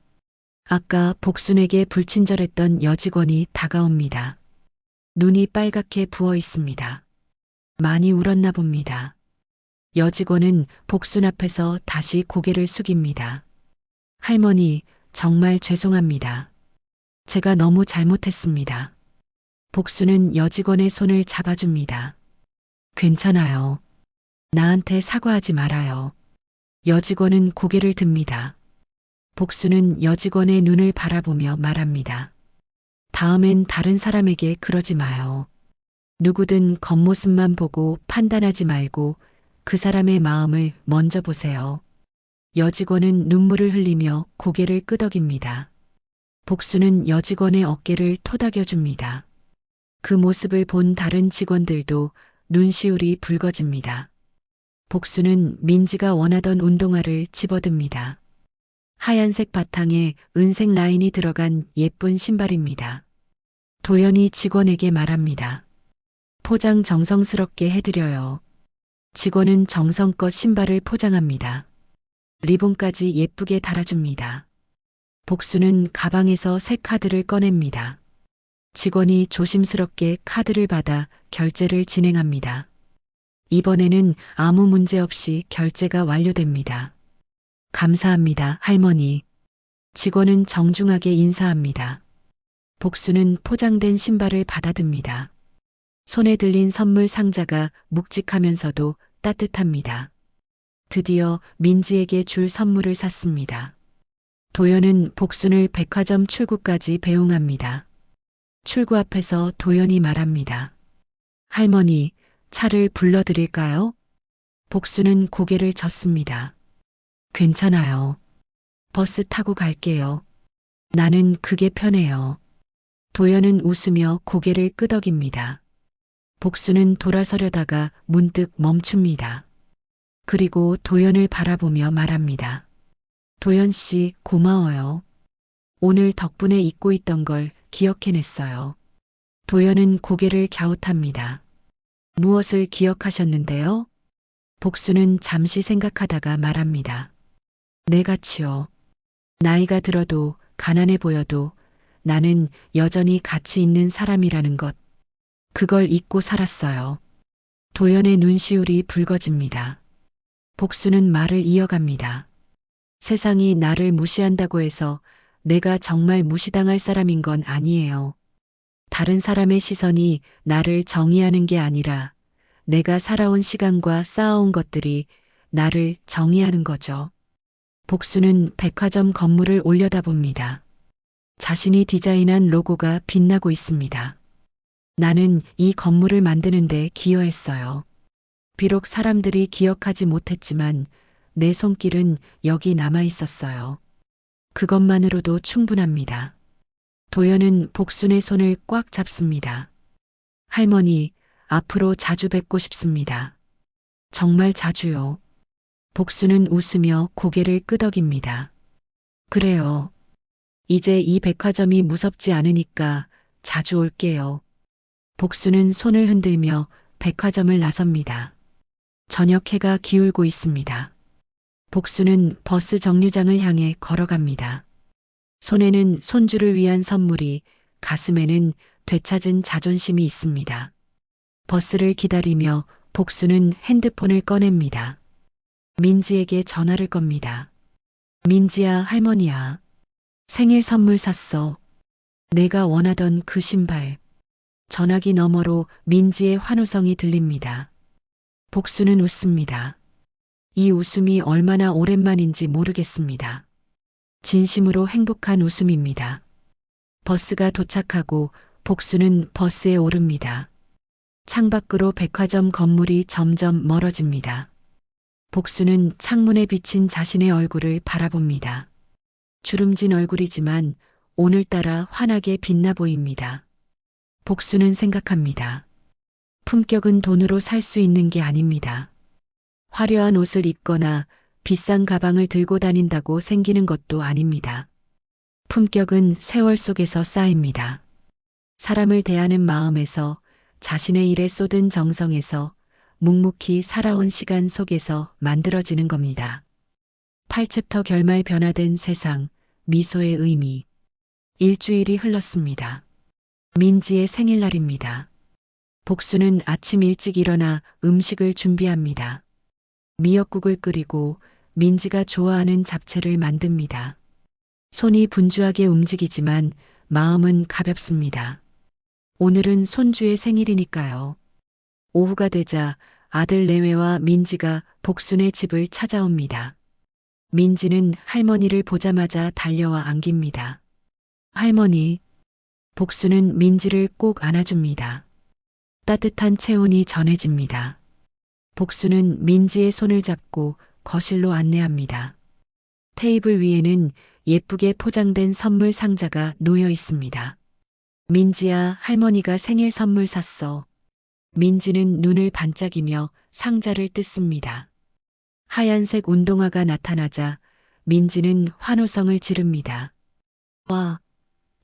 아까 복순에게 불친절했던 여직원이 다가옵니다. 눈이 빨갛게 부어 있습니다. 많이 울었나 봅니다. 여직원은 복순 앞에서 다시 고개를 숙입니다. 할머니, 정말 죄송합니다. 제가 너무 잘못했습니다. 복순은 여직원의 손을 잡아줍니다. 괜찮아요. 나한테 사과하지 말아요. 여직원은 고개를 듭니다. 복순은 여직원의 눈을 바라보며 말합니다. 다음엔 다른 사람에게 그러지 마요. 누구든 겉모습만 보고 판단하지 말고 그 사람의 마음을 먼저 보세요. 여직원은 눈물을 흘리며 고개를 끄덕입니다. 복순은 여직원의 어깨를 토닥여줍니다. 그 모습을 본 다른 직원들도 눈시울이 붉어집니다. 복순은 민지가 원하던 운동화를 집어듭니다. 하얀색 바탕에 은색 라인이 들어간 예쁜 신발입니다. 도연이 직원에게 말합니다. 포장 정성스럽게 해드려요. 직원은 정성껏 신발을 포장합니다. 리본까지 예쁘게 달아줍니다. 복수는 가방에서 새 카드를 꺼냅니다. 직원이 조심스럽게 카드를 받아 결제를 진행합니다. 이번에는 아무 문제 없이 결제가 완료됩니다. 감사합니다, 할머니. 직원은 정중하게 인사합니다. 복수는 포장된 신발을 받아듭니다. 손에 들린 선물 상자가 묵직하면서도 따뜻합니다. 드디어 민지에게 줄 선물을 샀습니다. 도연은 복순을 백화점 출구까지 배웅합니다. 출구 앞에서 도연이 말합니다. 할머니, 차를 불러드릴까요? 복순은 고개를 젓습니다. 괜찮아요. 버스 타고 갈게요. 나는 그게 편해요. 도연은 웃으며 고개를 끄덕입니다. 복순은 돌아서려다가 문득 멈춥니다. 그리고 도연을 바라보며 말합니다. 도연 씨, 고마워요. 오늘 덕분에 잊고 있던 걸 기억해냈어요. 도연은 고개를 갸웃합니다. 무엇을 기억하셨는데요? 복순은 잠시 생각하다가 말합니다. 내가치요. 나이가 들어도 가난해 보여도 나는 여전히 가치 있는 사람이라는 것. 그걸 잊고 살았어요. 도연의 눈시울이 붉어집니다. 복순은 말을 이어갑니다. 세상이 나를 무시한다고 해서 내가 정말 무시당할 사람인 건 아니에요. 다른 사람의 시선이 나를 정의하는 게 아니라 내가 살아온 시간과 쌓아온 것들이 나를 정의하는 거죠. 복순은 백화점 건물을 올려다봅니다. 자신이 디자인한 로고가 빛나고 있습니다. 나는 이 건물을 만드는데 기여했어요. 비록 사람들이 기억하지 못했지만 내 손길은 여기 남아 있었어요. 그것만으로도 충분합니다. 도연은 복순의 손을 꽉 잡습니다. 할머니, 앞으로 자주 뵙고 싶습니다. 정말 자주요. 복순은 웃으며 고개를 끄덕입니다. 그래요. 이제 이 백화점이 무섭지 않으니까 자주 올게요. 복순은 손을 흔들며 백화점을 나섭니다. 저녁 해가 기울고 있습니다. 복수는 버스 정류장을 향해 걸어갑니다. 손에는 손주를 위한 선물이, 가슴에는 되찾은 자존심이 있습니다. 버스를 기다리며 복수는 핸드폰을 꺼냅니다. 민지에게 전화를 겁니다. 민지야, 할머니야. 생일 선물 샀어. 내가 원하던 그 신발. 전화기 너머로 민지의 환호성이 들립니다. 복수는 웃습니다. 이 웃음이 얼마나 오랜만인지 모르겠습니다. 진심으로 행복한 웃음입니다. 버스가 도착하고 복수는 버스에 오릅니다. 창밖으로 백화점 건물이 점점 멀어집니다. 복수는 창문에 비친 자신의 얼굴을 바라봅니다. 주름진 얼굴이지만 오늘따라 환하게 빛나 보입니다. 복수는 생각합니다. 품격은 돈으로 살 수 있는 게 아닙니다. 화려한 옷을 입거나 비싼 가방을 들고 다닌다고 생기는 것도 아닙니다. 품격은 세월 속에서 쌓입니다. 사람을 대하는 마음에서, 자신의 일에 쏟은 정성에서, 묵묵히 살아온 시간 속에서 만들어지는 겁니다. 8챕터 결말 변화된 세상, 미소의 의미. 일주일이 흘렀습니다. 민지의 생일날입니다. 복수는 아침 일찍 일어나 음식을 준비합니다. 미역국을 끓이고 민지가 좋아하는 잡채를 만듭니다. 손이 분주하게 움직이지만 마음은 가볍습니다. 오늘은 손주의 생일이니까요. 오후가 되자 아들 내외와 민지가 복순의 집을 찾아옵니다. 민지는 할머니를 보자마자 달려와 안깁니다. 할머니. 복수는 민지를 꼭 안아줍니다. 따뜻한 체온이 전해집니다. 복수는 민지의 손을 잡고 거실로 안내합니다. 테이블 위에는 예쁘게 포장된 선물 상자가 놓여 있습니다. 민지야, 할머니가 생일 선물 샀어. 민지는 눈을 반짝이며 상자를 뜯습니다. 하얀색 운동화가 나타나자 민지는 환호성을 지릅니다. 와,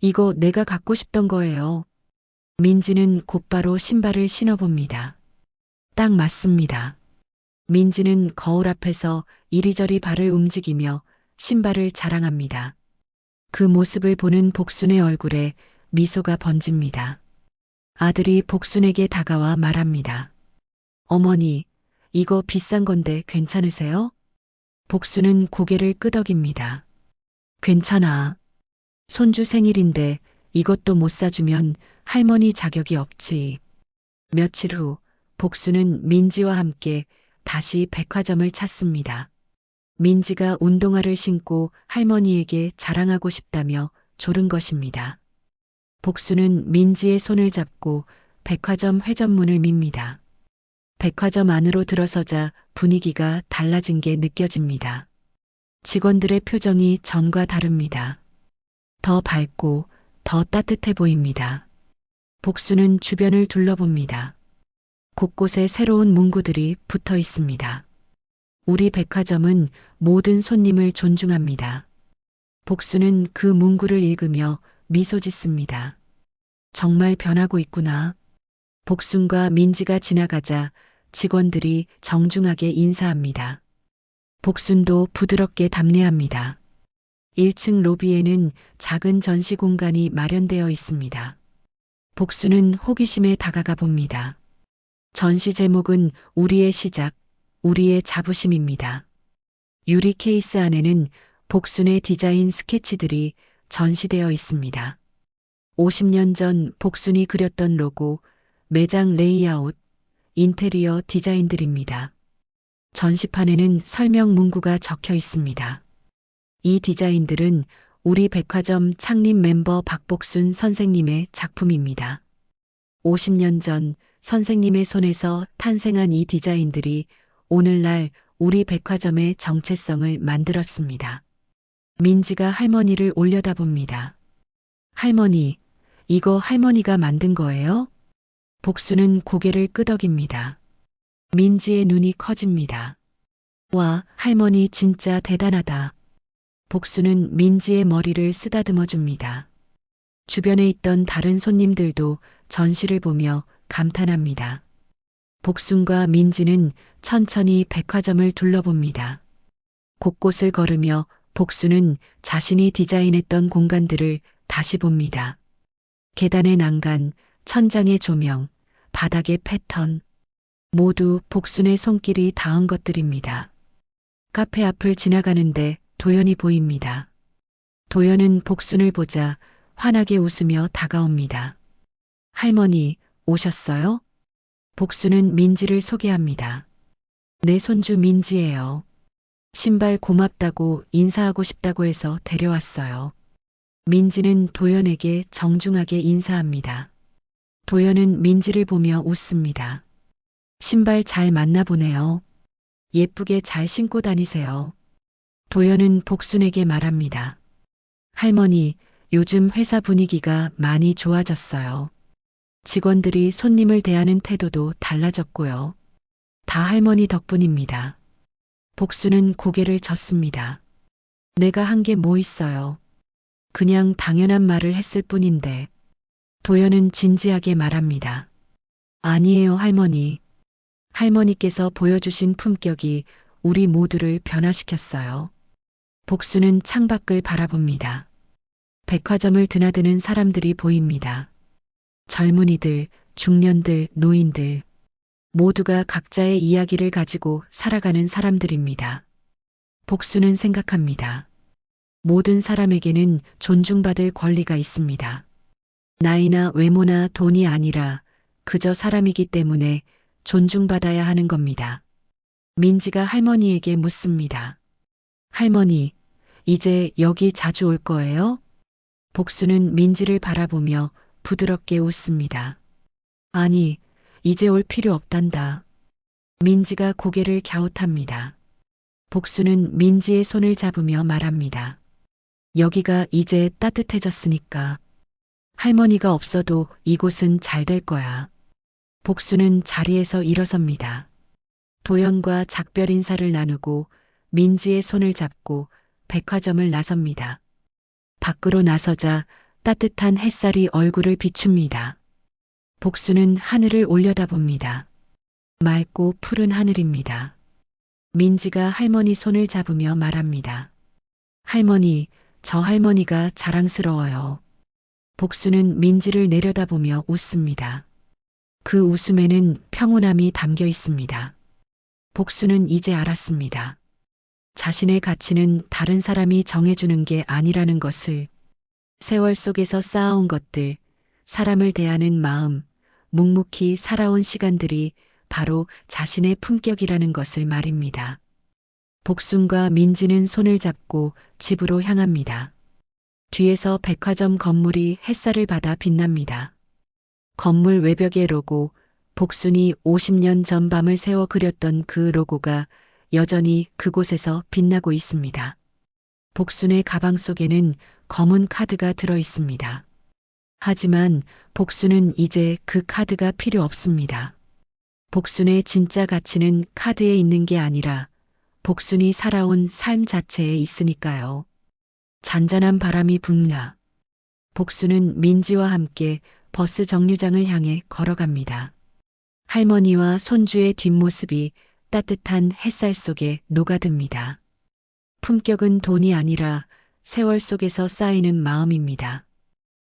이거 내가 갖고 싶던 거예요. 민지는 곧바로 신발을 신어봅니다. 딱 맞습니다. 민지는 거울 앞에서 이리저리 발을 움직이며 신발을 자랑합니다. 그 모습을 보는 복순의 얼굴에 미소가 번집니다. 아들이 복순에게 다가와 말합니다. 어머니, 이거 비싼 건데 괜찮으세요? 복순은 고개를 끄덕입니다. 괜찮아. 손주 생일인데 이것도 못 사주면 할머니 자격이 없지. 며칠 후 복수는 민지와 함께 다시 백화점을 찾습니다. 민지가 운동화를 신고 할머니에게 자랑하고 싶다며 조른 것입니다. 복수는 민지의 손을 잡고 백화점 회전문을 밉니다. 백화점 안으로 들어서자 분위기가 달라진 게 느껴집니다. 직원들의 표정이 전과 다릅니다. 더 밝고 더 따뜻해 보입니다. 복수는 주변을 둘러봅니다. 곳곳에 새로운 문구들이 붙어 있습니다. 우리 백화점은 모든 손님을 존중합니다. 복수는 그 문구를 읽으며 미소 짓습니다. 정말 변하고 있구나. 복순과 민지가 지나가자 직원들이 정중하게 인사합니다. 복순도 부드럽게 답례합니다. 1층 로비에는 작은 전시 공간이 마련되어 있습니다. 복수는 호기심에 다가가 봅니다. 전시 제목은 우리의 시작, 우리의 자부심입니다. 유리 케이스 안에는 복순의 디자인 스케치들이 전시되어 있습니다. 50년 전 복순이 그렸던 로고, 매장 레이아웃, 인테리어 디자인들입니다. 전시판에는 설명 문구가 적혀 있습니다. 이 디자인들은 우리 백화점 창립 멤버 박복순 선생님의 작품입니다. 50년 전 선생님의 손에서 탄생한 이 디자인들이 오늘날 우리 백화점의 정체성을 만들었습니다. 민지가 할머니를 올려다봅니다. 할머니, 이거 할머니가 만든 거예요? 복수는 고개를 끄덕입니다. 민지의 눈이 커집니다. 와, 할머니 진짜 대단하다. 복수는 민지의 머리를 쓰다듬어 줍니다. 주변에 있던 다른 손님들도 전시를 보며 감탄합니다. 복순과 민지는 천천히 백화점을 둘러봅니다. 곳곳을 걸으며 복수는 자신이 디자인했던 공간들을 다시 봅니다. 계단의 난간, 천장의 조명, 바닥의 패턴, 모두 복순의 손길이 닿은 것들입니다. 카페 앞을 지나가는데 도연이 보입니다. 도연은 복순을 보자 환하게 웃으며 다가옵니다. 할머니, 오셨어요? 복순은 민지를 소개합니다. 내 손주 민지예요. 신발 고맙다고 인사하고 싶다고 해서 데려왔어요. 민지는 도연에게 정중하게 인사합니다. 도연은 민지를 보며 웃습니다. 신발 잘 맞나 보네요. 예쁘게 잘 신고 다니세요. 도연은 복순에게 말합니다. 할머니, 요즘 회사 분위기가 많이 좋아졌어요. 직원들이 손님을 대하는 태도도 달라졌고요. 다 할머니 덕분입니다. 복순은 고개를 젓습니다. 내가 한 게 뭐 있어요. 그냥 당연한 말을 했을 뿐인데. 도연은 진지하게 말합니다. 아니에요, 할머니. 할머니께서 보여주신 품격이 우리 모두를 변화시켰어요. 복순은 창밖을 바라봅니다. 백화점을 드나드는 사람들이 보입니다. 젊은이들, 중년들, 노인들, 모두가 각자의 이야기를 가지고 살아가는 사람들입니다. 복순은 생각합니다. 모든 사람에게는 존중받을 권리가 있습니다. 나이나 외모나 돈이 아니라 그저 사람이기 때문에 존중받아야 하는 겁니다. 민지가 할머니에게 묻습니다. 할머니, 이제 여기 자주 올 거예요? 복순은 민지를 바라보며 부드럽게 웃습니다. 아니, 이제 올 필요 없단다. 민지가 고개를 갸웃합니다. 복순은 민지의 손을 잡으며 말합니다. 여기가 이제 따뜻해졌으니까. 할머니가 없어도 이곳은 잘 될 거야. 복순은 자리에서 일어섭니다. 도연과 작별 인사를 나누고 민지의 손을 잡고 백화점을 나섭니다. 밖으로 나서자 따뜻한 햇살이 얼굴을 비춥니다. 복순은 하늘을 올려다봅니다. 맑고 푸른 하늘입니다. 민지가 할머니 손을 잡으며 말합니다. 할머니, 저 할머니가 자랑스러워요. 복순은 민지를 내려다보며 웃습니다. 그 웃음에는 평온함이 담겨 있습니다. 복순은 이제 알았습니다. 자신의 가치는 다른 사람이 정해주는 게 아니라는 것을. 세월 속에서 쌓아온 것들, 사람을 대하는 마음, 묵묵히 살아온 시간들이 바로 자신의 품격이라는 것을 말입니다. 복순과 민지는 손을 잡고 집으로 향합니다. 뒤에서 백화점 건물이 햇살을 받아 빛납니다. 건물 외벽의 로고, 복순이 50년 전 밤을 새워 그렸던 그 로고가 여전히 그곳에서 빛나고 있습니다. 복순의 가방 속에는 검은 카드가 들어 있습니다. 하지만 복순은 이제 그 카드가 필요 없습니다. 복순의 진짜 가치는 카드에 있는 게 아니라 복순이 살아온 삶 자체에 있으니까요. 잔잔한 바람이 분나. 복순은 민지와 함께 버스 정류장을 향해 걸어갑니다. 할머니와 손주의 뒷모습이 따뜻한 햇살 속에 녹아듭니다. 품격은 돈이 아니라 세월 속에서 쌓이는 마음입니다.